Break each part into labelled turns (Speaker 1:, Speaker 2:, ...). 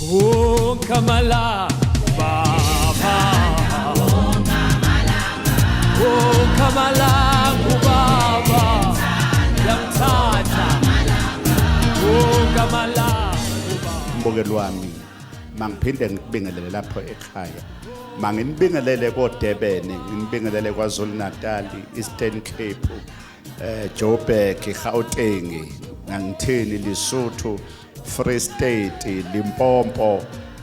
Speaker 1: Oh Kamala Baba, oh Kamala Baba, yamthatha oh Kamala.
Speaker 2: Mbongelo wami mangiphinde ngibingelele lapho ekhaya, manginibingelele koDurban, nginibingelele kwaZulu Natal, Eastern Cape, Joburg, Gauteng, ngangithini Lesotho, Free State, Limpopo,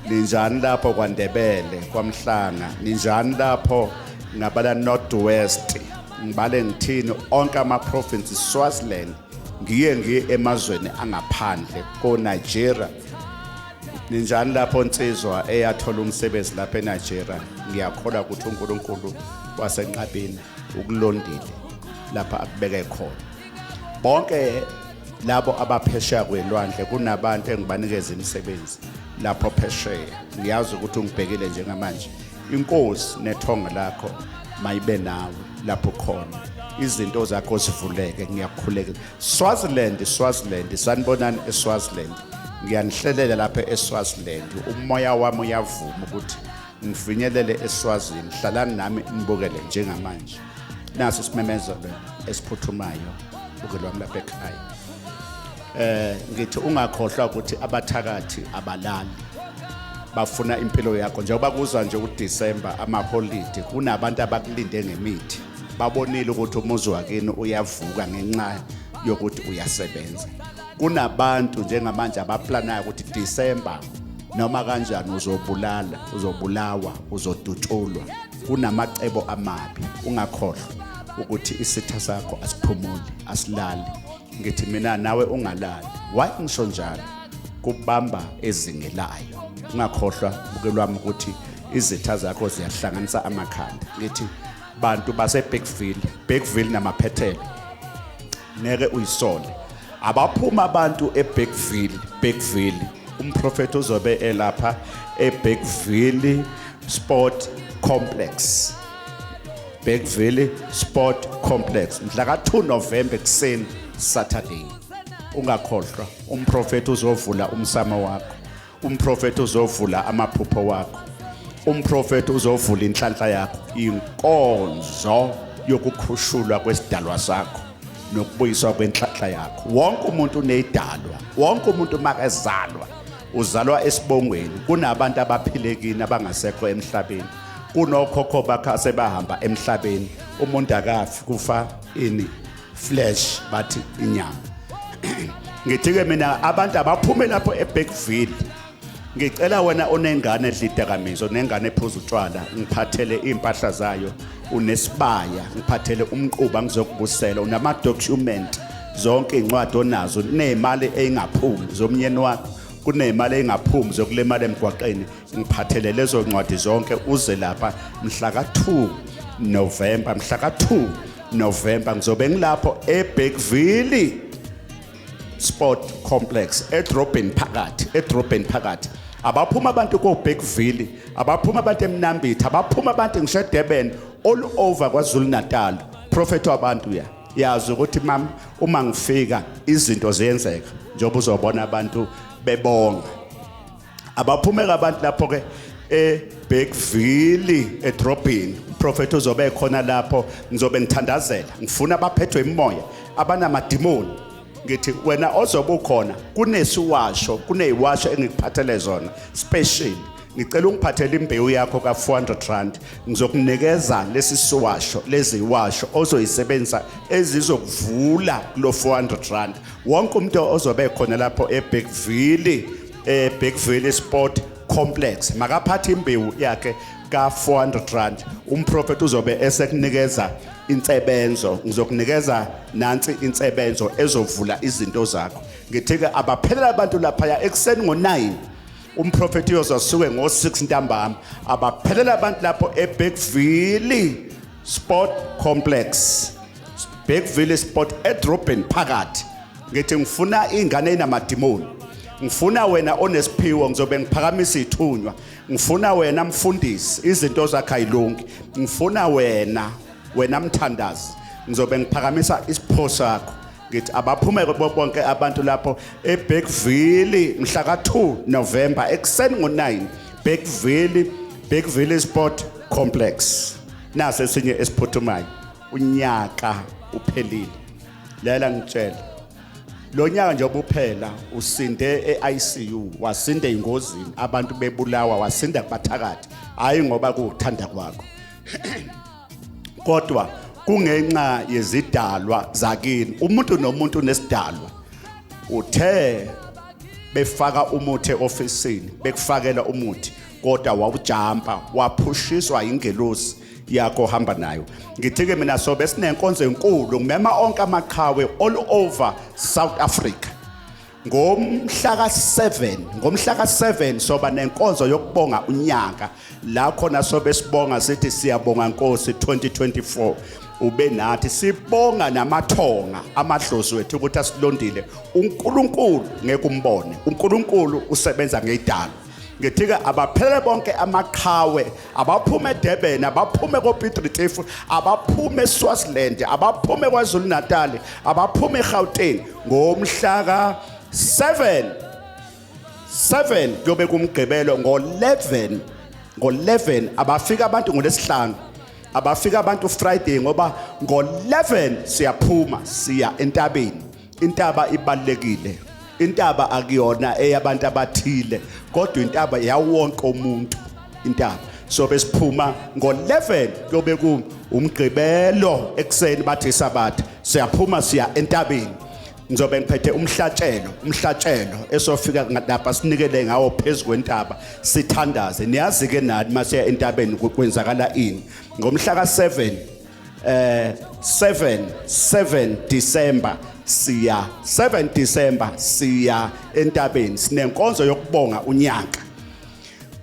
Speaker 2: ninjani lapho kwaNdebele, kwaMhlanga, ninjani lapho ngabala Northwest, ngibale ngithini onke ama provinces, Swaziland, ngiye emazweni angaphandle ko Nigeria. Ninjani lapho insizwa eyathola umsebenzi lapha eNigeria, ngiyakholwa ukuthi uNkulunkulu wasenqabeni ukulondile lapha akubeke khona. Bonke labo abaphesheya kwelwandle kunabantu engibanikeza imisebenzi lapho phesheya. Ngiyazi ukuthi ungibhekile njengamanje. Inkosi nethonga lakho mayibe nawe lapho khona. Izinto zakho zivuleke, ngiyakhuleka. Swaziland, sanibonani eSwaziland. Ngiyanihlelela lapha eSwaziland. Umoya wami uyavuma ukuthi ngifinyelele eSwazini. Hlalani nami nibukele njengamanje. Nasi isimemezelo esiphuthumayo ukelwami lapha ekhaya. Ngithi ungakhohlwa ukuthi abathakathi abalali bafuna impilo yakho. Njengoba kuza nje uDisemba amaholide, kunabantu abakulinde ngemithi. Babonile ukuthi umuzi wakini uyavuka ngenxa yokuthi uyasebenza. Kunabantu njengamanje abaplanayo ukuthi December noma kanjani uzobulawa, uzodutshulwa. Kunamacebo amabi. Ungakhohlwa ukuthi isitha sakho asiphumuli, asilali. Ngithi mina nawe ungalali. Why ngisho njalo? Kubamba ezingelayo. Ungakhohlwa bukelwami ukuthi izitha zakho ziyahlanganisa amakhanda. Ngithi bantu base Bergville namaphethelo ngeke uyisole. Abaphuma abantu eBergville, umprofeti uzobe elapha eBergville Sport Complex. Bergville Sport Complex mhla ka-2 November kuseni Saturday. Ungakhohlwa, umprofeti uzovula umsamo wakho, umprofeti uzovula amaphupho wakho, umprofeti uzovula inhlanhla yakho, inkonzo yokukhushulwa kwesidalwa sakho nokubuyiswa kwenhlanhla yakho. Wonke umuntu unedalwa, wonke umuntu makezalwa uzalwa esibongweni. Kunabantu abaphilekini abangasekho emhlabeni, kunokhokho bakhe asebahamba emhlabeni. Umuntu akafi, kufa ini flesh bathi inyama. Ngithi-ke mina abantu abaphume lapho eBergville, ngicela wena onengane edlidakamizwa, onengane ephuza utshwala, ngiphathele impahla zayo, unesibaya, ngiphathele umquba ngizokubusela, unama-document, zonke incwadi onazo, nemali engaphumi zomnyeni wakho, kunemali engaphumi zokulemali emgwaqeni, ngiphathele lezo ncwadi zonke uze lapha mhla ka-2 November ngizobe ngilapho eBergville Sport Complex edrobheni phakathi. Abaphuma abantu koBergville, abaphuma abantu eMnambithi, abaphuma abantu ngisho eDurban, all over kwaZulu Natal. Prophet wabantu yazi ukuthi mama uma ngifika izinto ziyenzeka njengoba uzobona abantu bebonga. Abaphumeka abantu lapho ke eBergville edrobheni. Prophet uzobe khona lapho, ngizobe ngithandazela. Ngifuna abaphethwe imimoya, abanamadimoni. Ngithi wena ozobe ukhona kuneyiwasho engikuphathele zona special. Ngicela ungiphathele imbewu yakho ka400 ngizokunikeza lezi iwasho ozoyisebenzisa ezizokuvula kulo 400. Wonke umuntu ozobe khona lapho eBergville Sport Complex makaphathe imbewu yakhe ka400. Umprofeti uzobe esekunikeza insebenzo, ngizokunikeza nansi insebenzo ezovula izinto zakho. Ngithi-ke abaphelela abantu lapha ekseni ngo9, umprofeti uzasuke ngo6 ntambama, abaphelela abantu lapho eBergville Sport Complex, Bergville Sport edrobheni phakathi. Ngithi ngifuna ingane enamadimoni, ngifuna wena onesiphiwo, ngizobe ngiphakamisa ithunywa. Ngifuna wena mfundisi, izinto zakho ayilungi. Ngifuna wena mthandazi, ngizobe ngiphakamisa isipho sakho. ngithi abaphume bonke abantu lapho eBergville mhla ka2 November ekseni ngo9 Bergville Sport Complex nase sinye esiphuthumayo unyaka uphelile lela ngitshela lo nyaka nje obuphela usinde eICU wasinde ingozini abantu bebulawa wasinda kubathakathi hayi ngoba kuthanda kwakho kodwa kungenxa yezidalwa zakini umuntu nomuntu nesidalwa uthe befaka umuthi eofisini bekufakela umuthi kodwa wawujampa waphushiswa ingelosi yakho hamba nayo ngithi ke mina sobe sinenkonzo enkulu ngimema onke maQhawe all over South Africa ngomhla ka7 soba nenkonzo yokubonga unyaka la khona sobe sibonga sithi siyabonga Nkosi 2024 ube nathi sibonga namathonga amadlozi wethu ukuthi asilondile uNkulunkulu ngeke umbone uNkulunkulu usebenza ngeyidalo ngithika abaphelele bonke amaQhawe abaphume eDurban abaphume koPiet Retief abaphume eSwaziland abaphume kwaZulu Natal abaphume eGauteng ngomhla ka7 kuyobe kumgqibelo ngo11 abafika abantu ngolesihlanu abafika abantu Friday ngoba ngo11 siyaphuma siya entabeni intaba ibalekile intaba akuyona eyabantu abathile kodwa intaba yawonke umuntu intaba so besiphuma ngo11 kuyobe umgqibelo ekseni bathi sabatha siyaphuma siya entabeni ngizobe ngiphethe umhlatshelo esofika lapha sinikele ngawo phezulu kwentaba sithandaze niyazi ke nathi mase entabeni kwenzakala ini ngomhla ka7 December siya 7 December siya entabeni sinenkonzo yokubonga unyaka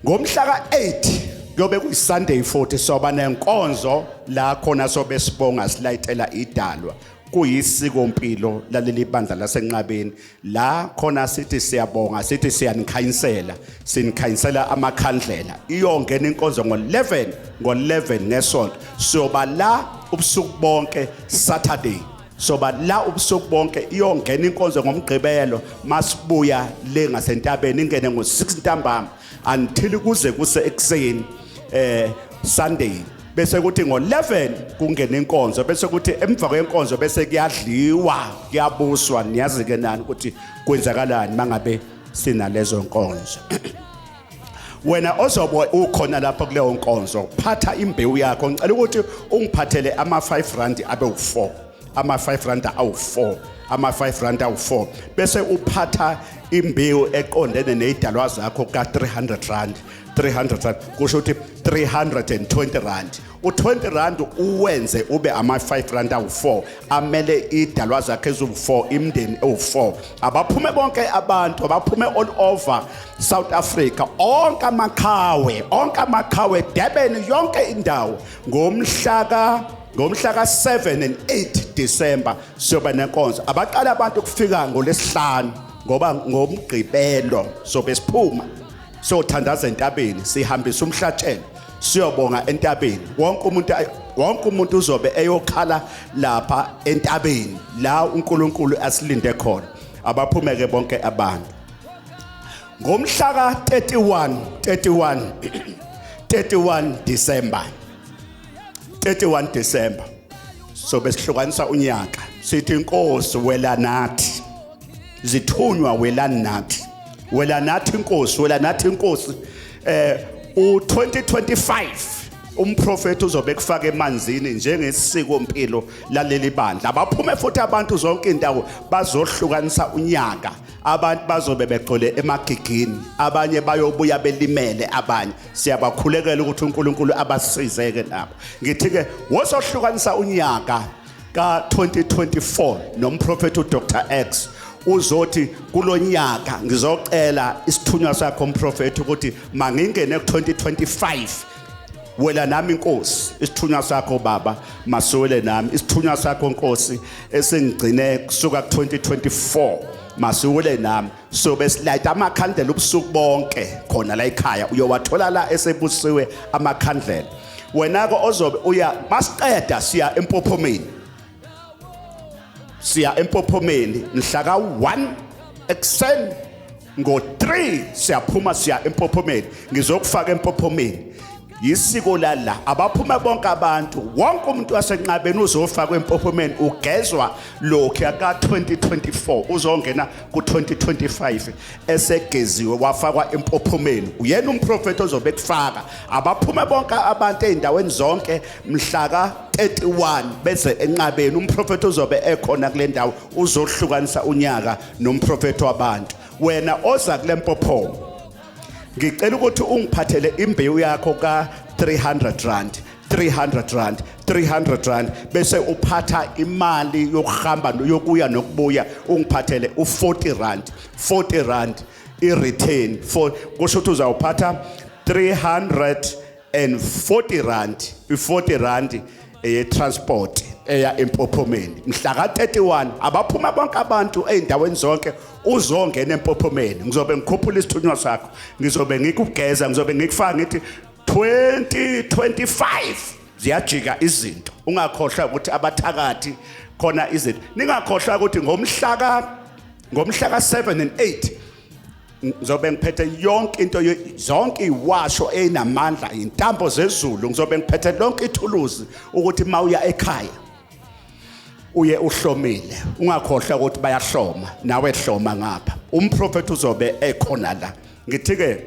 Speaker 2: ngomhla ka8 kuyobe kuyiSunday 40 soba nenkonzo la khona sobe sibonga silayitela idalwa kuyisiko impilo laleli bandla lasenqabeni la khona sithi siyabonga sithi sinikhayinsela amakhandlela iyongena inkonzo ngo11 ngesonto soba la ubusuku bonke Saturday soba la ubusuku bonke iyongena inkonzo ngomgqibelo masibuya le ngasentabeni ingene ngo6 ntambama until kuze kuse ekseni Sunday bese kuthi ngo11 kungena inkonzo bese kuthi emva kwenkonzo bese kuyadliwa kuyabuswa niyazi ke nani ukuthi kwenzakalani mangabe sinalezo nkonzo wena ozobo ukhona lapha kuleyo nkonzo phatha imbewu yakho ngicela ukuthi ungiphathele ama5 rand abe u4 ama5 rand awu4 ama5 rand awu4 bese uphatha imbewu eqondene nezidalwa zakho ka300 rand kusho ukuthi 320 rand u20 rand uwenze ube ama5 rand awu4 amele idalwa zakhe ezu4 imndeni ewu4 abaphume bonke abantu abaphume all over South Africa onke maQhawe Durban yonke indawo ngomhla ka7 and 8 December soba nenkonzo abaqala abantu kufika ngolesihlanu ngoba ngomgqibelo sobe siphuma sothandaza entabeni sihambisa umhlatshelo siyobonga entabeni wonke umuntu uzobe eyokhala lapha entabeni la uNkulunkulu asilinde khona abaphumeke bonke abantu ngomhla ka31 December so besihlukanisa unyaka sithi inkosi wela nathi zithunywa wela nathi inkosi u2025 umprofeti uzobe kufaka emanzini njengesiko impilo laleli bandla abaphume futhi abantu zonke indawo bazohlukanisa unyaka abantu bazobe begcole emagigini abanye bayobuya belimele abanye siyabakhulekela ukuthi uNkulunkulu abasizeke nabo ngithi ke wosohlukanisa unyaka ka2024 nomprofeti uDr X uzothi kulonyaka ngizocela isithunywa sakho umprofeti ukuthi mangingene ku2025 wela nami inkosi isithunywa sakho baba masuwele nami isithunywa sakho Nkosi esengigcine kusuka ku2024 masuwele nami so besilayita amakhandlela ubusuku bonke khona la ekhaya uyowathola la esebusiwe amakhandlela wena ko ozobe uya masiqeda siya empophomeni siya empophomeni mhla ka1 ekseni ngo3 siyaphuma siya empophomeni ngizokufaka empophomeni yisiko lala abaphuma bonke abantu wonke umuntu wasenqabeni uzofaka empophomeni ugezwa lokho ka 2024 uzongena ku 2025 esegeziwe wafakwa empophomeni uyena umprofeti ozobe kufaka abaphuma bonke abantu eindaweni zonke mhla ka 31 bese enqabeni umprofeti uzobe ekhona kule ndawo uzohlukanisa unyaka nomprofeti wabantu wena oza kule mpophomo ngicela ukuthi ungiphathele imbewu yakho ka 300 rand 300 rand bese uphatha imali yokuhamba yokuya nokubuya ungiphathele u40 rand i-return for kusho ukuthi uzawuphatha 340 rand i-40 rand transport eya empophomeni mhla ka 31 abaphuma bonke abantu eindaweni zonke uzongena empophomeni ngizobe ngikhuphula isithunywa sakho ngizobe ngikugeza ngizobe ngikufaka ngithi 2025 ziyajika izinto ungakhohlwa ukuthi abathakathi khona izinto ningakhohlwa ukuthi ngomhla ka 7 and 8 ngizobe ngiphethe yonke into zonke iwasho enamandla intambo zezulu ngizobe ngiphethe lonke ithuluzi ukuthi mawuya ekhaya uye uhlomile ungakhohlwa ukuthi bayahloma nawe hloma ngapha umprofeti uzobe ekhona la ngithi ke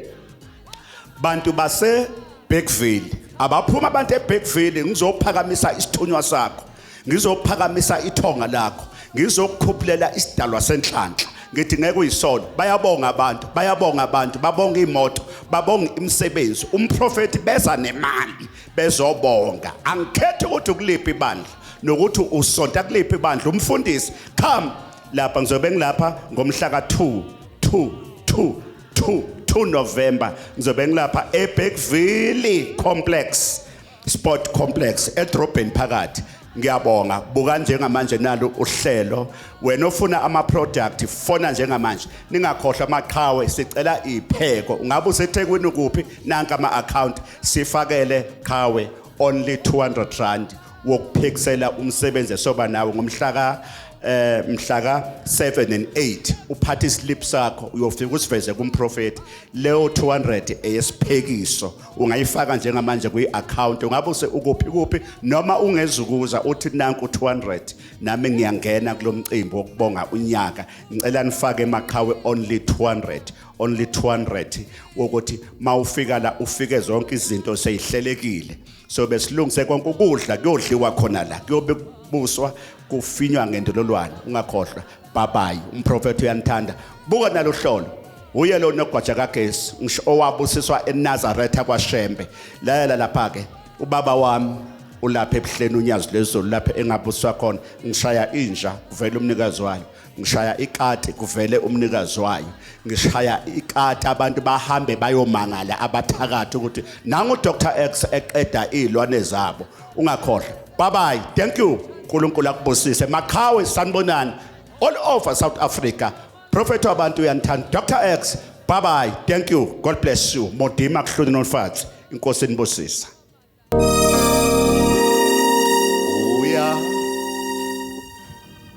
Speaker 2: bantu base Bergville abaphuma abantu eBergville ngizophakamisa isithunywa sakho ngizophakamisa ithonga lakho ngizokukhuphlela isidalwa senhlanhla ngithi ngeke uyisona bayabonga abantu babonga imoto babonga imisebenzi umprofeti beza nemali bezobonga angikhethi ukuthi ukuliphi ibandla nokuthi usonta kuliphi ibandla umfundisi come lapha ngizobe ngilapha ngomhla ka 2 November ngizobe ngilapha eBergville complex sport complex edrobheni phakathi ngiyabonga buka njengamanje nalo uhlelo wena ofuna ama product fona njengamanje ningakhohlwa maQhawe sicela ipheko ungabe useThekwini ukuphi nanka ama account sifakele Qhawe only 200 rand wokuphekisela umsebenzi esoba nawo ngomhla ka 7 and 8 uphatha islip sakho uyofika usiveze kumprofeti leyo 200 eyesiphekiso ungayifaka njengamanje kwi-account ungabe ukuphi noma ungezukuza uthi nanku 200 nami ngiyangena kulomcimbi wokubonga unyaka ngicela nifake maQhawe only 200 ukuthi mawufika la ufike zonke izinto seyihlelekile so besilungise konke ukudla kuyodliwa khona la kuyobe buswa kufinywa ngendololwane ungakhohlwa babayi umprofeti uyanithanda buka nalo hlolo uye lo nogwaja kagesi ngisho owabusiswa eNazaretha kwaShembe layela lapha ke ubaba wami ulapha ebuhleni unyazi lezulu lapha engabuswa khona ngishaya inja kuvela umnikazi wayo ngishaya ikati kuvele umnikazi wayo ngishaya ikati abantu bahambe bayomangala abathakathi ukuthi nangu Dr X eqeda izilwane zabo ungakhohlwa bye bye thank you uNkulunkulu akubusise maQhawe sanibonani all over South Africa prophet wabantu uyanithanda Dr X bye bye thank you God bless you modima kuhloni nonfatsi inkosi inibusisa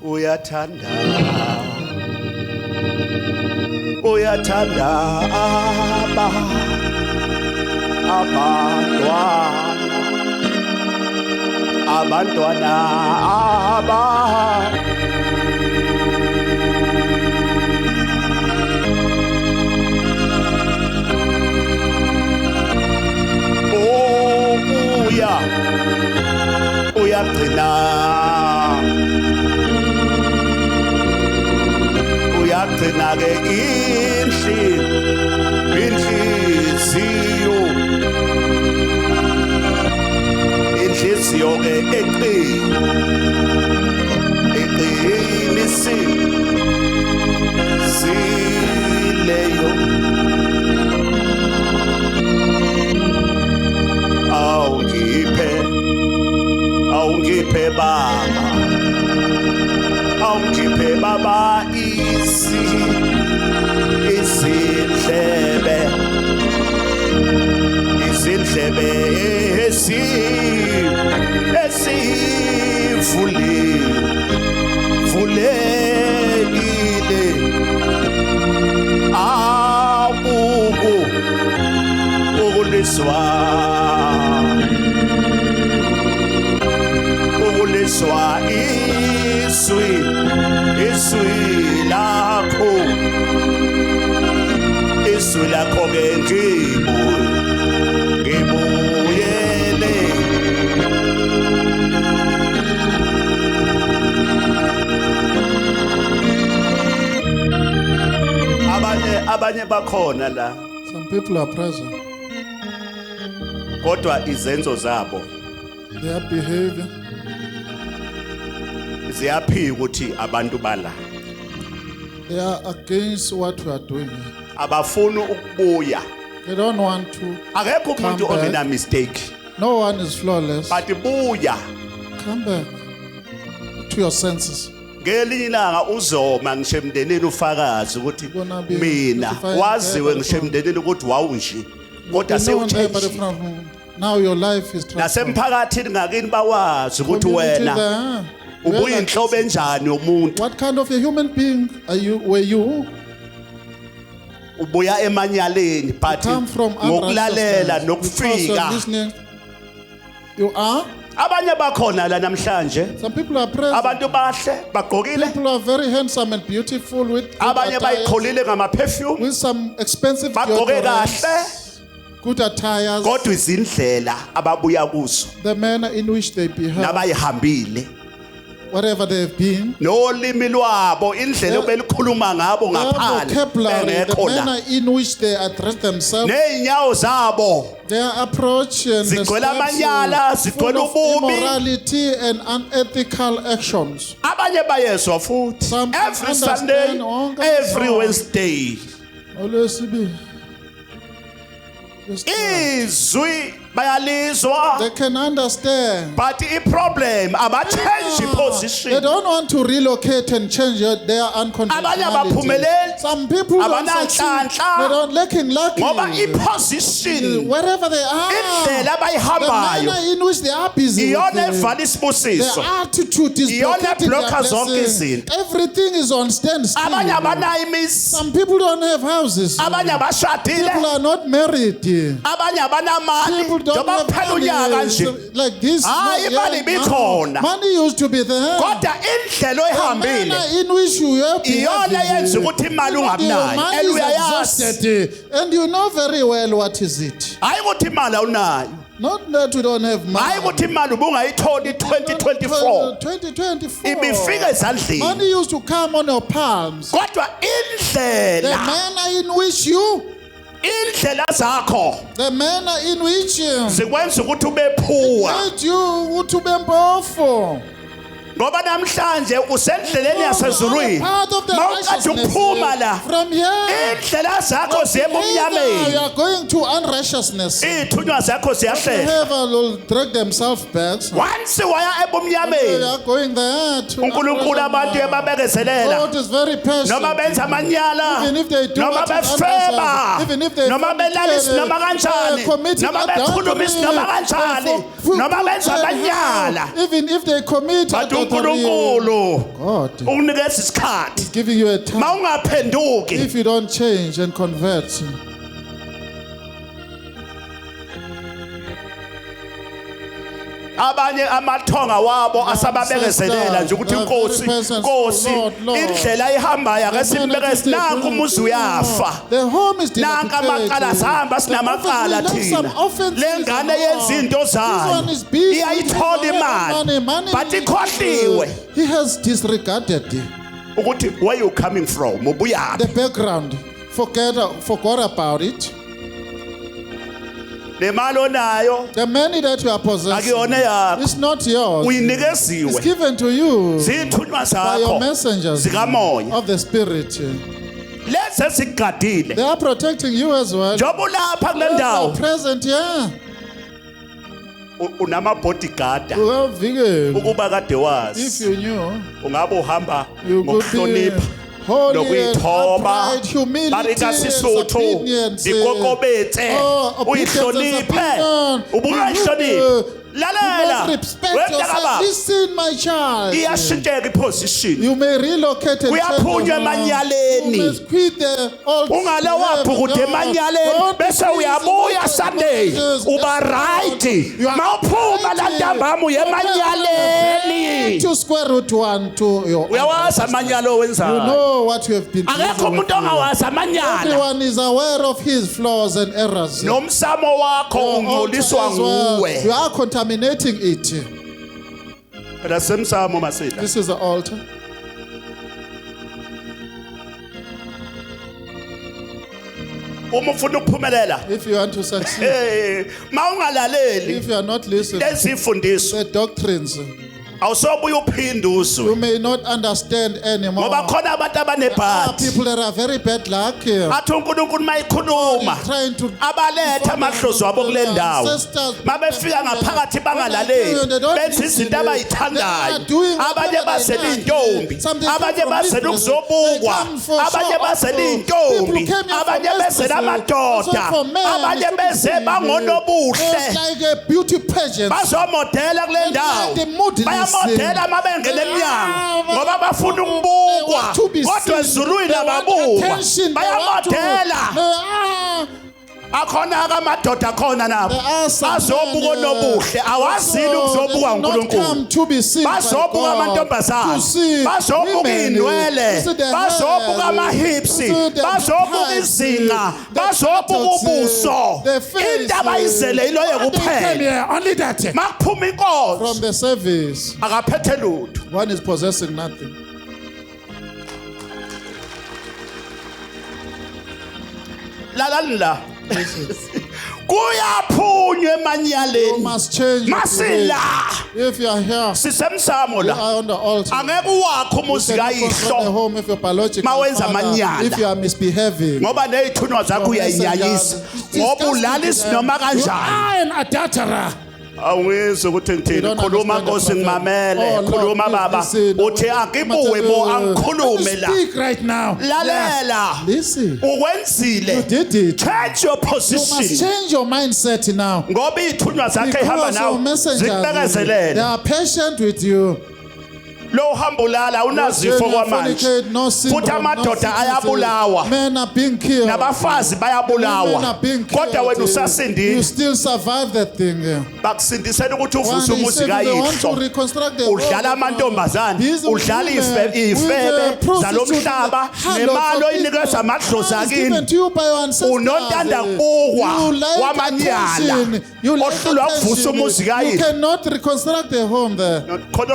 Speaker 2: uyathanda abantwana uyagcina ke inhliziyo ke eqinisileyo awungiphe baba izindlebe esivule ukulizwa izwi lakho ke ngibuyele abanye bakhona la.
Speaker 3: Some people are present.
Speaker 2: Kodwa izenzo zabo
Speaker 3: Their behavior,
Speaker 2: ziyaphika ukuthi abantu bala
Speaker 3: they are against what we are doing.
Speaker 2: abafuni ukubuya.
Speaker 3: They don't want to.
Speaker 2: Akekho umuntu
Speaker 3: Come back.
Speaker 2: ongena mistake,
Speaker 3: No one is flawless.
Speaker 2: but buya.
Speaker 3: Come back to your senses.
Speaker 2: Ngelinye ilanga uzoma ngisho emndenini ufakazi ukuthi
Speaker 3: Gonna be
Speaker 2: mina
Speaker 3: justifying
Speaker 2: waziwe
Speaker 3: everything.
Speaker 2: ngisho emndenini ukuthi wawunje kodwa
Speaker 3: You know everybody
Speaker 2: sewuchange.
Speaker 3: from now your life is transformed.
Speaker 2: Nasemphakathini ngakini bawazi ukuthi
Speaker 3: Community
Speaker 2: wena
Speaker 3: there,
Speaker 2: ubuye inhlobo enjani yomuntu.
Speaker 3: what kind of a human being were you?
Speaker 2: Ubuya emanyaleni but
Speaker 3: Come from
Speaker 2: ngokulalela
Speaker 3: unrighteousness. Because
Speaker 2: nokufika.
Speaker 3: of listening. You are.
Speaker 2: Abanye bakhona la namhlanje
Speaker 3: Some people are present.
Speaker 2: abantu bahle bagqokile,
Speaker 3: People are very handsome and beautiful with good
Speaker 2: abanye
Speaker 3: attires,
Speaker 2: bayicholile ngama perfume,
Speaker 3: with some expensive
Speaker 2: bagqoke
Speaker 3: deodorants,
Speaker 2: kahle,
Speaker 3: good attires.
Speaker 2: kodwa izindlela ababuya kuzo
Speaker 3: The manner in which they behave,
Speaker 2: nabayihambile
Speaker 3: wherever they've been,
Speaker 2: nolimi lwabo indlela obelikhuluma ngabo
Speaker 3: their
Speaker 2: ngaphandle
Speaker 3: vocabulary, the
Speaker 2: bengekho la,
Speaker 3: manner in which they address themselves,
Speaker 2: neinyawo zabo
Speaker 3: their approach and the
Speaker 2: zigcwele amanyala,
Speaker 3: steps
Speaker 2: zigcwele
Speaker 3: full of
Speaker 2: ububi.
Speaker 3: immorality and unethical actions.
Speaker 2: abanye bayezwa futhi
Speaker 3: Some
Speaker 2: every
Speaker 3: understand
Speaker 2: Sunday,
Speaker 3: wonke
Speaker 2: every
Speaker 3: amazwi.
Speaker 2: Wednesday
Speaker 3: Olwesibili.
Speaker 2: izwi bayalizwa.
Speaker 3: They can understand.
Speaker 2: But the problem, change
Speaker 3: They
Speaker 2: position.
Speaker 3: don't want to relocate and change their
Speaker 2: Abanye
Speaker 3: unconditionality.
Speaker 2: abaphumeleli,
Speaker 3: Some people don't succeed.
Speaker 2: abananhlanhla,
Speaker 3: They don't lacking
Speaker 2: ngoba
Speaker 3: lucky.
Speaker 2: position
Speaker 3: Wherever they are,
Speaker 2: indlela
Speaker 3: the
Speaker 2: abayihambayo
Speaker 3: manner in which they are busy with
Speaker 2: iyona
Speaker 3: the,
Speaker 2: evala
Speaker 3: their
Speaker 2: isibusiso.
Speaker 3: attitude is
Speaker 2: Iyona
Speaker 3: blocking their
Speaker 2: blocka zonke
Speaker 3: blessing.
Speaker 2: izinto.
Speaker 3: Everything is on standstill.
Speaker 2: Abanye abanayo imizi,
Speaker 3: Some people don't have houses.
Speaker 2: abanye
Speaker 3: People
Speaker 2: abashadile,
Speaker 3: are not married.
Speaker 2: abanye abanamali.
Speaker 3: People don't
Speaker 2: Njengoba
Speaker 3: have
Speaker 2: kuphela unyaka
Speaker 3: money.
Speaker 2: nje.
Speaker 3: So, like this.
Speaker 2: Hayi, imali ibikhona.
Speaker 3: Money used to be there.
Speaker 2: Kodwa indlela
Speaker 3: The
Speaker 2: oyihambile
Speaker 3: manner in which you have
Speaker 2: iyona yenza ukuthi imali ungabunayo.
Speaker 3: money
Speaker 2: And
Speaker 3: is
Speaker 2: uyayazi.
Speaker 3: exhausted, and you know very well what is it.
Speaker 2: Hayi ukuthi imali awunayo.
Speaker 3: Not that we don't have money.
Speaker 2: Hayi ukuthi imali ubungayitholi 2024
Speaker 3: 2024.
Speaker 2: ibifika ezandleni.
Speaker 3: Money used to come on your palms.
Speaker 2: Kodwa
Speaker 3: The
Speaker 2: indlela
Speaker 3: manner in which you,
Speaker 2: indlela zakho
Speaker 3: the manner in which
Speaker 2: zikwenza ukuthi ube phuwa,
Speaker 3: made you to be mpofu.
Speaker 2: ngoba namhlanje usendleleni yasezulwini.
Speaker 3: Part of the
Speaker 2: Mawuqeda
Speaker 3: righteousness
Speaker 2: ukuphuma la
Speaker 3: from here.
Speaker 2: indlela zakho ziyeba
Speaker 3: You
Speaker 2: umnyameni,
Speaker 3: are going to unrighteousness.
Speaker 2: iy'thunywa zakho ziyahlela.
Speaker 3: Whoever will drag themselves back.
Speaker 2: Once waya
Speaker 3: They
Speaker 2: ebumnyameni
Speaker 3: are going there to
Speaker 2: uNkulunkulu abantu ebabekezelela
Speaker 3: God is very patient.
Speaker 2: noma benza amanyala
Speaker 3: Even if they do
Speaker 2: noma
Speaker 3: what is
Speaker 2: befeba
Speaker 3: unrighteous, even if they
Speaker 2: noma belalisa noma kanjani
Speaker 3: commit
Speaker 2: noma bekhulumisa noma kanjani noma benza amanyala,
Speaker 3: even if they commit
Speaker 2: but
Speaker 3: adultery,
Speaker 2: uNkulunkulu
Speaker 3: God
Speaker 2: ukunikeza isikhathi
Speaker 3: is giving you a time.
Speaker 2: mawungaphenduki.
Speaker 3: If you don't change and convert,
Speaker 2: abanye amathonga wabo asababekezelela nje ukuthi inkosi inkosi indlela ihambaya ake sibekeze nanku umuzi uyafa,
Speaker 3: the home is
Speaker 2: nanka amaqala sihamba sinamaqala thina. Le ngane yenza into zayo iyayithola imali but ikhohliwe
Speaker 3: he has disregarded
Speaker 2: ukuthi where you coming from, ubuyaphi.
Speaker 3: the background, forgot about it.
Speaker 2: Nemali onayo
Speaker 3: The money that you are possessing
Speaker 2: akuyona yakho,
Speaker 3: is not yours. It's
Speaker 2: uyinikeziwe,
Speaker 3: given to you
Speaker 2: zithunywa
Speaker 3: by your
Speaker 2: zakho
Speaker 3: messengers
Speaker 2: zikamoya.
Speaker 3: of the Spirit.
Speaker 2: Lezi sigadile
Speaker 3: They are protecting you as well.
Speaker 2: njoba ulapha kule
Speaker 3: Those are
Speaker 2: ndawo
Speaker 3: present here.
Speaker 2: unama bodyguard
Speaker 3: Uvikele.
Speaker 2: ukuba kade
Speaker 3: If
Speaker 2: wazi
Speaker 3: you knew,
Speaker 2: ungabe uhamba
Speaker 3: you could be
Speaker 2: ngokuhlonipha
Speaker 3: holy and
Speaker 2: nokuyithoba
Speaker 3: upright, humility
Speaker 2: barika
Speaker 3: and
Speaker 2: sisuthu
Speaker 3: obedience.
Speaker 2: dikokobetse
Speaker 3: Obedience and
Speaker 2: uyihloniphe
Speaker 3: submission.
Speaker 2: ubukayihloniphe
Speaker 3: You
Speaker 2: lalela
Speaker 3: must respect
Speaker 2: wena
Speaker 3: yourself.
Speaker 2: kababa
Speaker 3: Listen, my child.
Speaker 2: iyashinteka iposition
Speaker 3: You may relocate and
Speaker 2: Uyaphunywa
Speaker 3: change your mind.
Speaker 2: emanyaleni.
Speaker 3: You must quit the old
Speaker 2: ungale
Speaker 3: slave
Speaker 2: wabhukude
Speaker 3: God.
Speaker 2: emanyaleni
Speaker 3: Don't
Speaker 2: bese
Speaker 3: be
Speaker 2: uyabuya
Speaker 3: busy
Speaker 2: Sunday
Speaker 3: with the
Speaker 2: uba
Speaker 3: messages.
Speaker 2: right
Speaker 3: You are
Speaker 2: mawuphuma la
Speaker 3: right.
Speaker 2: ntambama uye emanyaleni
Speaker 3: To square root one to your
Speaker 2: uyawazi amanyalo
Speaker 3: You
Speaker 2: wenzayo
Speaker 3: know what you have been
Speaker 2: akekho
Speaker 3: busy
Speaker 2: umuntu
Speaker 3: with.
Speaker 2: ongawazi amanyala
Speaker 3: Everyone is aware of his flaws and errors.
Speaker 2: nomsamo wakho
Speaker 3: Your altar
Speaker 2: ungcoliswa
Speaker 3: as well. You
Speaker 2: nguwe
Speaker 3: are contaminating it.
Speaker 2: rasemsamo masida
Speaker 3: This is the altar.
Speaker 2: uma ufuna ukuphumelela
Speaker 3: If you want to succeed,
Speaker 2: mawungalaleli
Speaker 3: if you are not listening,
Speaker 2: lezifundiso
Speaker 3: the doctrines,
Speaker 2: awusobuye uphinde uzwe
Speaker 3: you may not understand anymore.
Speaker 2: ngoba khona abantu
Speaker 3: There are
Speaker 2: abanebhadi
Speaker 3: people that are very bad luck here.
Speaker 2: athi uNkulunkulu mayikhuluma
Speaker 3: Trying to
Speaker 2: abaletha amahlozi wabo kule ndawo mabefika ngaphakathi bangalaleli benza izinto abayithandayo abanye bazela iy'ntombi abanye bazela ukuzobukwa abanye bazela iy'ntombi abanye bezela amadoda abanye beze bangonobuhle
Speaker 3: It's like a beauty pageant.
Speaker 2: bazomodela kule ndawo bayamodela uma bengena emnyango ngoba bafuna ukubukwa kodwa ezulwini ababukwa bayamodela akhona-ke amadoda akhona nabo azobuka onobuhle awazili ukuzobukwa nguNkulunkulu bazobuka amantombazane bazobuka iy'nwele bazobuka amahipsi bazobuka izinqa bazobuka ubuso into abayizele iloyo kuphela
Speaker 1: Only that.
Speaker 2: makuphuma inkonzo
Speaker 3: From the service,
Speaker 2: akaphethe lutho
Speaker 3: one is possessing nothing.
Speaker 2: lalani la kuyaphunywa
Speaker 3: You
Speaker 2: emanyaleni
Speaker 3: must change your
Speaker 2: masila
Speaker 3: behavior. If you are here,
Speaker 2: sisemsamo
Speaker 3: you
Speaker 2: la
Speaker 3: are on the altar.
Speaker 2: angeke uwakho umuzi
Speaker 3: You cannot confront the
Speaker 2: kayihlo
Speaker 3: home if you're biological
Speaker 2: Mawenza
Speaker 3: father,
Speaker 2: amanyala.
Speaker 3: if you are misbehaving.
Speaker 2: ngoba ney'thunywa zakho uyayinyanyisa ngoba ulalisi noma kanjani
Speaker 1: An adulterer.
Speaker 2: awungizwa ukuthi
Speaker 3: You
Speaker 2: ngithini
Speaker 3: don't
Speaker 2: khuluma
Speaker 3: understand the
Speaker 2: nkosi
Speaker 3: prophet.
Speaker 2: ngimamele
Speaker 3: Oh, Lord,
Speaker 2: khuluma
Speaker 3: please
Speaker 2: baba
Speaker 3: listen.
Speaker 2: uthi angibuwe bo angikhulume la
Speaker 1: Speak right now.
Speaker 2: lalela
Speaker 3: Listen,
Speaker 2: ukwenzile
Speaker 3: you did it.
Speaker 2: change your
Speaker 3: You must
Speaker 2: position
Speaker 3: change your mindset now.
Speaker 2: ngoba iy'thunywa zakhe ehamba
Speaker 3: Because your
Speaker 2: nawo
Speaker 3: messengers, they
Speaker 2: zikubekezelele
Speaker 3: are patient with you.
Speaker 2: lo uhamba ulala unazifo
Speaker 3: When you
Speaker 2: kwamanje
Speaker 3: fornicate, no syndrome,
Speaker 2: futhi
Speaker 3: no
Speaker 2: amadoda
Speaker 3: sicknesses.
Speaker 2: ayabulawa
Speaker 3: Men are being killed.
Speaker 2: nabafazi
Speaker 3: Women
Speaker 2: bayabulawa
Speaker 3: are being
Speaker 2: kodwa
Speaker 3: killed.
Speaker 2: wena
Speaker 3: You
Speaker 2: usasindile
Speaker 3: still survive that thing.
Speaker 2: bakusindisela ukuthi
Speaker 3: One
Speaker 2: uvuse
Speaker 3: is
Speaker 2: umuzi
Speaker 3: saying they want to
Speaker 2: kayihlo
Speaker 3: reconstruct the
Speaker 2: udlala
Speaker 3: world.
Speaker 2: amantombazane
Speaker 3: These
Speaker 2: udlala
Speaker 3: women
Speaker 2: iy'febe
Speaker 3: with the prostitute
Speaker 2: zalomhlaba
Speaker 3: in the hand
Speaker 2: nemali
Speaker 3: of
Speaker 2: oyinikezwa amadlozi
Speaker 3: It's given
Speaker 2: akini
Speaker 3: to you by your ancestors.
Speaker 2: unotanda kubukwa
Speaker 3: You like
Speaker 2: wamanyala
Speaker 3: attention. You like
Speaker 2: ohlulwa ukuvusa umuzi
Speaker 3: attention. You
Speaker 2: kayihlo
Speaker 3: cannot reconstruct the home there.
Speaker 2: khona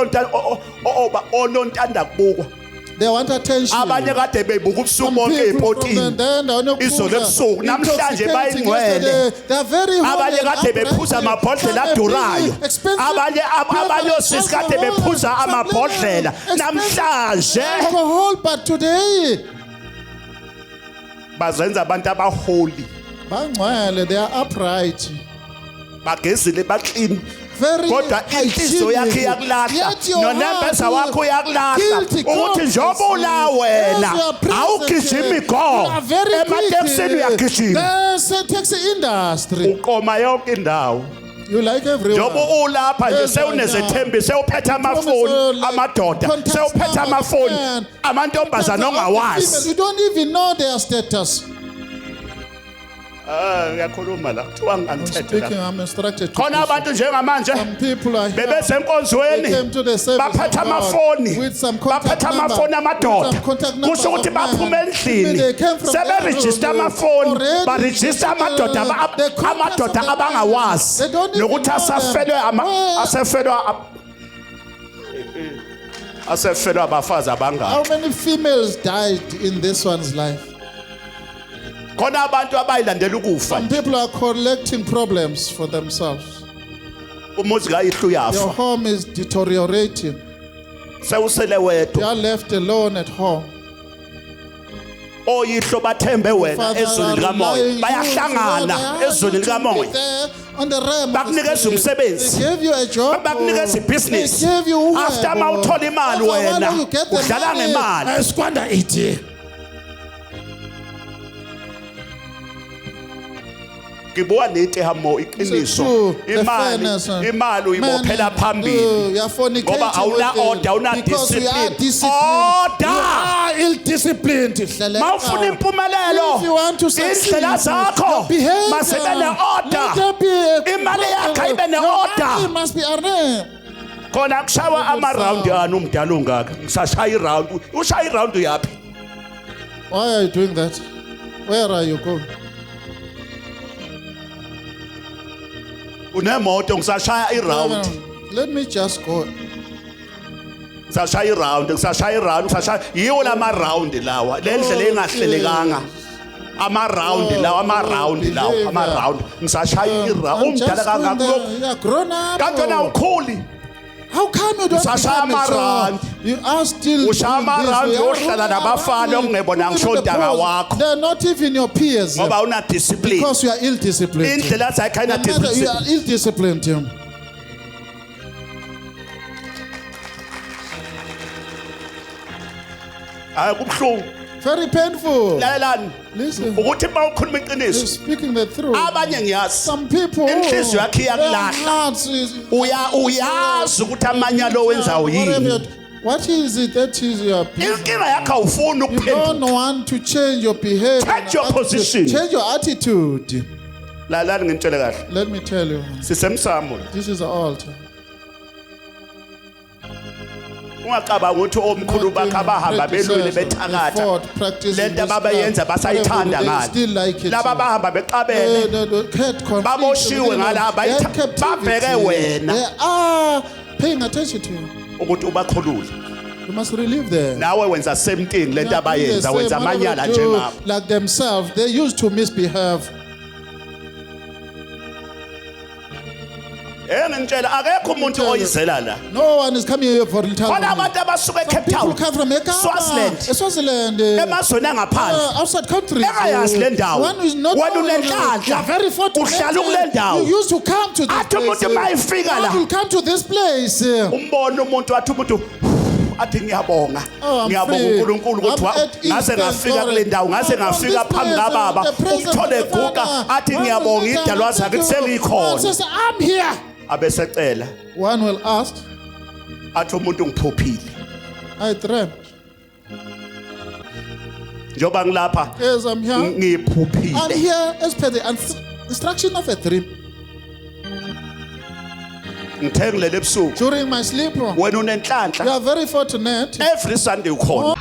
Speaker 2: onontanda kubukwa
Speaker 3: They want attention.
Speaker 2: abanye kade bebuka ubusuku
Speaker 3: Some
Speaker 2: bonke
Speaker 3: people from
Speaker 2: ey'potini
Speaker 3: the end,
Speaker 2: izolo ebusuku namhlanje bayingcwele
Speaker 3: They are very holy
Speaker 2: abanye
Speaker 3: and
Speaker 2: kade bephuza
Speaker 3: upright.
Speaker 2: amabhodlela
Speaker 3: Some are
Speaker 2: adurayo
Speaker 3: really expensive.
Speaker 2: abanye osisi kade
Speaker 3: Alcohol,
Speaker 2: bephuza
Speaker 3: some
Speaker 2: amabhodlela
Speaker 3: expensive
Speaker 2: namhlanje
Speaker 3: alcohol, but today,
Speaker 2: bazenza abantu abaholi
Speaker 3: bangcwele, they are upright.
Speaker 2: bagezile baklini
Speaker 3: Very
Speaker 2: kodwa inhliziyo yakhe
Speaker 3: hygienic.
Speaker 2: iyakulahla
Speaker 3: Yet your
Speaker 2: nonembeza
Speaker 3: heart
Speaker 2: wakho uyakulahla
Speaker 3: guilty
Speaker 2: ukuthi njengoba ula wena awugijimi go ematekisini uyagijima
Speaker 3: There's a taxi industry.
Speaker 2: uqoma yonke indawo
Speaker 3: You like everyone.
Speaker 2: njengoba ulapha nje sewunezethembi sewuphethe amafoni amadoda sewuphethe amafoni amantombazane ongawazi
Speaker 3: You don't even know their status.
Speaker 2: ngiyakhuluma la kuthiwa
Speaker 3: I'm
Speaker 2: angithethe
Speaker 3: speaking,
Speaker 2: la
Speaker 3: I'm instructed to.
Speaker 2: khona
Speaker 3: do so.
Speaker 2: abantu njengamanje
Speaker 3: Some people are here.
Speaker 2: bebezenkonzweni
Speaker 3: They came to the service
Speaker 2: baphethe
Speaker 3: of God
Speaker 2: amafoni
Speaker 3: with some contact
Speaker 2: baphethe
Speaker 3: number,
Speaker 2: amafoni amadoda
Speaker 3: with some contact numbers
Speaker 2: kusho ukuthi
Speaker 3: of men.
Speaker 2: baphume endlini
Speaker 3: They came from
Speaker 2: seberejista
Speaker 3: there,
Speaker 2: amafoni
Speaker 3: already
Speaker 2: barejista amadoda
Speaker 3: the contacts
Speaker 2: amadoda
Speaker 3: of the men.
Speaker 2: abangawazi
Speaker 3: They don't even
Speaker 2: nokuthi
Speaker 3: know them.
Speaker 2: asefelwa abafazi
Speaker 3: How
Speaker 2: abangaki
Speaker 3: many females died in this one's life?
Speaker 2: khona abantu abayilandela ukufa
Speaker 3: Some people are collecting problems for themselves.
Speaker 2: umuzi kayihlo
Speaker 3: Your
Speaker 2: uyafa
Speaker 3: home is deteriorating.
Speaker 2: sewusele
Speaker 3: You
Speaker 2: wedwa
Speaker 3: are left alone at home.
Speaker 2: oyihlo bathembe wena
Speaker 3: Father,
Speaker 2: ezweni likamoya
Speaker 3: relying you,
Speaker 2: bayahlangana
Speaker 3: Lord,
Speaker 2: ezweni
Speaker 3: you to
Speaker 2: likamoya
Speaker 3: be there on the realm of the
Speaker 2: bakunikeza
Speaker 3: spirit.
Speaker 2: umsebenzi
Speaker 3: They gave you a job.
Speaker 2: bakunikeza
Speaker 3: They
Speaker 2: ibhizinisi
Speaker 3: gave you work.
Speaker 2: after ma uthola imali
Speaker 3: After
Speaker 2: wena
Speaker 3: when you get the
Speaker 2: udlala
Speaker 3: money,
Speaker 2: ngemali
Speaker 1: Squander it.
Speaker 2: ngibuka nethi hamo iqiniso imali uyibophela phambili ngoba awuna order awuna discipline
Speaker 3: ill-disciplined.
Speaker 2: mawufuna impumelelo indlela zakho masibe ne-order imali yakho ibe ne-order
Speaker 3: Must be arranged.
Speaker 2: khona kushawa ama-round ani umdala ungaka ngisashaya i-round ushaya i-round uyaphi
Speaker 3: Why are you doing that? Where are you going?
Speaker 2: unemoto ngisashaya i-round
Speaker 3: Let me just go.
Speaker 2: ngisashaya i-round ngisashaya yiwo lama-round lawa le ndlela engahlelekanga ama-round lawa ama-round ngisashaya i-round
Speaker 3: I'm just
Speaker 2: umdala
Speaker 3: going
Speaker 2: kangaka
Speaker 3: there. You are grown up.
Speaker 2: kanti wena awukhuli
Speaker 3: How come you don't
Speaker 2: Sasha
Speaker 3: become mature?
Speaker 2: Marand.
Speaker 3: You are still
Speaker 2: Ushaya
Speaker 3: doing this.
Speaker 2: amarandi
Speaker 3: You are
Speaker 2: yohlala
Speaker 3: running
Speaker 2: nabafana
Speaker 3: around.
Speaker 2: ongebona ngisho
Speaker 3: Even the
Speaker 2: untanga
Speaker 3: boys,
Speaker 2: wakho.
Speaker 3: they are not even your peers.
Speaker 2: ngoba una discipline
Speaker 3: Because you are ill-disciplined.
Speaker 2: indlela zakhe ayina
Speaker 3: No matter, you are
Speaker 2: discipline
Speaker 3: ill-disciplined.
Speaker 2: hayi kubhlungu
Speaker 3: Very painful.
Speaker 2: lalelani
Speaker 3: Listen,
Speaker 2: ukuthi uma ukhuluma
Speaker 3: you're
Speaker 2: iqiniso
Speaker 3: speaking the truth.
Speaker 2: abanye ngiyazi
Speaker 3: Some people,
Speaker 2: Inhliziyo yakhe
Speaker 3: their
Speaker 2: iyakulahla.
Speaker 3: hearts is-
Speaker 2: uyazi ukuthi amanyalo owenzayo
Speaker 3: Whatever
Speaker 2: yini
Speaker 3: you- What is it that is your business?
Speaker 2: inkinga yakho awufuni
Speaker 3: You
Speaker 2: ukuphendula
Speaker 3: don't want to change your behavior.
Speaker 2: Change your
Speaker 3: and attitude.
Speaker 2: position.
Speaker 3: Change your attitude.
Speaker 2: lalani ngintshele kahle
Speaker 3: Let me tell you,
Speaker 2: sisemsamo
Speaker 3: this is the altar.
Speaker 2: ungacabanga ukuthi omkhulu bakhe abahamba belwile bethakatha lento ababayenza basayithanda ngani laba abahamba beqabele baboshiwe ngalaba babheke wena
Speaker 3: They are paying attention to you.
Speaker 2: ukuthi ubakholule
Speaker 3: You must relieve them.
Speaker 2: nawe wenza same thing lento
Speaker 3: They are doing the
Speaker 2: abayenza
Speaker 3: same,
Speaker 2: wenza
Speaker 3: whatever
Speaker 2: amanyala
Speaker 3: they do,
Speaker 2: njengabo
Speaker 3: like themselves. They used to misbehave.
Speaker 2: ngitshela akekho umuntu oyizela la
Speaker 3: No one is coming here for little.
Speaker 2: khona abantu abasuka eCape
Speaker 3: People
Speaker 2: Town
Speaker 3: come from
Speaker 2: Swaziland.
Speaker 3: Swaziland.
Speaker 2: emazweni angaphandle
Speaker 3: Outside countries.
Speaker 2: engayazi le ndawo
Speaker 3: One who is not
Speaker 2: wena
Speaker 3: knowing,
Speaker 2: unenhlanhla
Speaker 3: you are very fortunate.
Speaker 2: uhlala kule ndawo
Speaker 3: You used to come to this
Speaker 2: athi umuntu
Speaker 3: place.
Speaker 2: mayifika la
Speaker 3: You come to this place.
Speaker 2: umbona umuntu athi umuntu athi ngiyabonga
Speaker 3: Oh, I'm
Speaker 2: ngiyabonga
Speaker 3: free.
Speaker 2: uNkulunkulu ukuthi
Speaker 3: I'm at ease,
Speaker 2: ngase ngafika
Speaker 3: thank
Speaker 2: kule
Speaker 3: God.
Speaker 2: ndawo ngase
Speaker 3: I'm on
Speaker 2: ngafika
Speaker 3: this
Speaker 2: phambi
Speaker 3: place,
Speaker 2: kababa
Speaker 3: the presence
Speaker 2: umthole
Speaker 3: of the
Speaker 2: guqa
Speaker 3: Father.
Speaker 2: athi ngiyabonga idalwa zakhe
Speaker 3: One
Speaker 2: selikhona
Speaker 3: says, I'm here.
Speaker 2: abesecela
Speaker 3: One will ask,
Speaker 2: athi umuntu ngiphophile
Speaker 3: I dreamt.
Speaker 2: njoba ngilapha
Speaker 3: Yes, I'm here. I'm
Speaker 2: ngiphuphile
Speaker 3: here as per the instruction of a dream.
Speaker 2: ngithe ngilele ebusuku
Speaker 3: During my sleep,
Speaker 2: wena
Speaker 3: you
Speaker 2: unenhlanhla
Speaker 3: are very fortunate.
Speaker 2: every Sunday ukhona